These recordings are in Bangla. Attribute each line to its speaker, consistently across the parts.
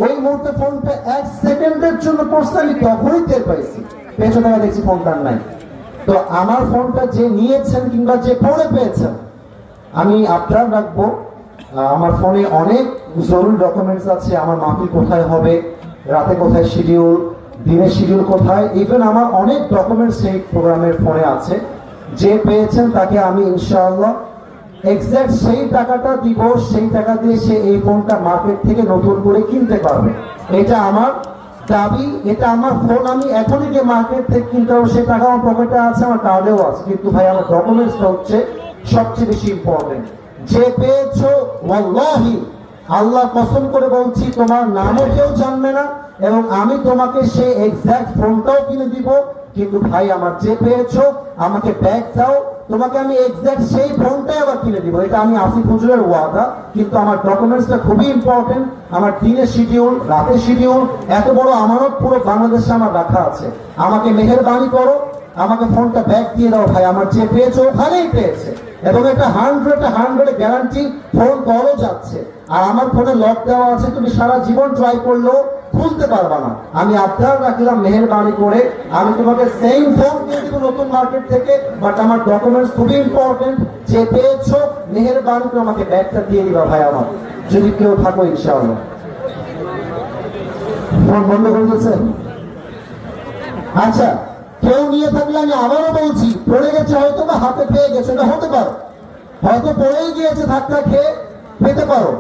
Speaker 1: ওই মুহূর্তে ফোনটা 1 সেকেন্ডের জন্য পড়ছে, আমি তখনই টের পাইছি, পেছনে দেখছি ফোনটা নাই। তো আমার ফোনটা যে নিয়েছেন কিংবা যে পড়ে পেয়েছেন, আমি আপনার রাখবো। আমার ফোনে অনেক জরুরি ডকুমেন্টস আছে, আমার মাহফিল কোথায় হবে, রাতে কোথায় শিডিউল, দিনের শিডিউল কোথায়, ইভেন আমার অনেক ডকুমেন্টস সেই প্রোগ্রামের ফোনে আছে। যে পেয়েছেন তাকে আমি ইনশাআল্লাহ এক্সাক্ট সেই টাকাটা দিব, সেই টাকা দিয়ে সে এই ফোনটা মার্কেট থেকে নতুন করে কিনতে পারবে। এটা আমার দাবি, এটা আমার ফোন, আমি এখনই গিয়ে মার্কেট থেকে কিনতে পারবো, সে টাকা আমার পকেটে আছে, আমার কার্ডেও আছে। কিন্তু ভাই আমার ডকুমেন্টসটা হচ্ছে সবচেয়ে বেশি ইম্পর্টেন্ট। যে পেয়েছো ওয়াল্লাহি আল্লাহ কসম করে বলছি, তোমার নামও কেউ জানবে না এবং আমি তোমাকে সেই এক্সাক্ট ফোনটাও কিনে দিব। কিন্তু ভাই আমার যে পেয়েছো আমাকে ব্যাগ দাও, তোমাকে আমি এক্সাক্ট সেই ফোনটাই আবার কিনে দিব। এটা আমি আসিফ হুজুরের ওয়াদা। কিন্তু আমার ডকুমেন্টসটা খুবই ইম্পর্টেন্ট, আমার দিনের শিডিউল, রাতের শিডিউল, এত বড় আমানত পুরো বাংলাদেশে আমার রাখা আছে। আমাকে মেহেরবানি করো, আমাকে ফোনটা ব্যাগ দিয়ে দাও ভাই, আমার যে পেয়েছো ওখানেই পেয়েছে এবং এটা 100 গ্যারান্টি, ফোন কলও যাচ্ছে। আর আমার ফোনে লক দেওয়া আছে, তুমি সারা জীবন ট্রাই করলেও খুলতে পারবা না। আমি আপনার রাখলাম মেহেরবানি করে, আমি তোমাকে সেম ফোন দিয়ে দিব নতুন মার্কেট থেকে, বাট আমার ডকুমেন্টস খুবই ইম্পর্টেন্ট। যে পেয়েছো মেহেরবানি করে আমাকে ব্যাগটা দিয়ে দিবা ভাই আমার, যদি কেউ থাকো ইনশাআল্লাহ। ফোন বন্ধ করে দিয়েছেন? আচ্ছা, কেউ নিয়ে থাকলে আমি আবারও বলছি, পড়ে গেছে হয়তো বা হাতে পেয়ে গেছে, এটা হতে পারে, হয়তো পড়েই গিয়েছে, ধাক্কা খেয়ে পেতে পারো।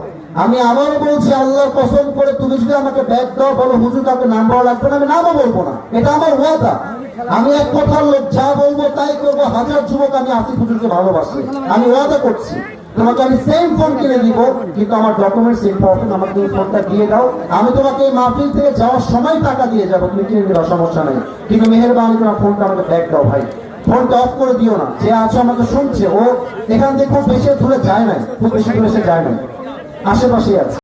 Speaker 1: আমি আবারও বলছি আল্লাহর কসম করে, তুমি যদি আমাকে ব্যাগ দাও, বলো হুজুর কাউকে নাম বলা লাগবে না, আমি নামও বলবো না, এটা আমার ওয়াদা। আমি এক কথার লোক, যা বলবো তাই করবো। হাজার যুবক আমি আসিফ হুজুরকে ভালোবাসি, আমি ওয়াদা করছি তোমাকে আমি সেম ফোন কিনে দিব। কিন্তু আমার ডকুমেন্টস ইম্পর্টেন্ট, আমাকে এই ফোনটা দিয়ে দাও। আমি তোমাকে এই মাহফিল থেকে যাওয়ার সময় টাকা দিয়ে যাবো, তুমি কিনে দিবা, সমস্যা নেই। কিন্তু মেহেরবানি করে ফোনটা আমাকে ব্যাগ দাও ভাই, ফোনটা অফ করে দিও না। যে আছে আমাকে শুনছে, ও এখান থেকে খুব বেশি দূরে যায় নাই, খুব বেশি দূরে সে যায় নাই, আশেপাশেই আছে।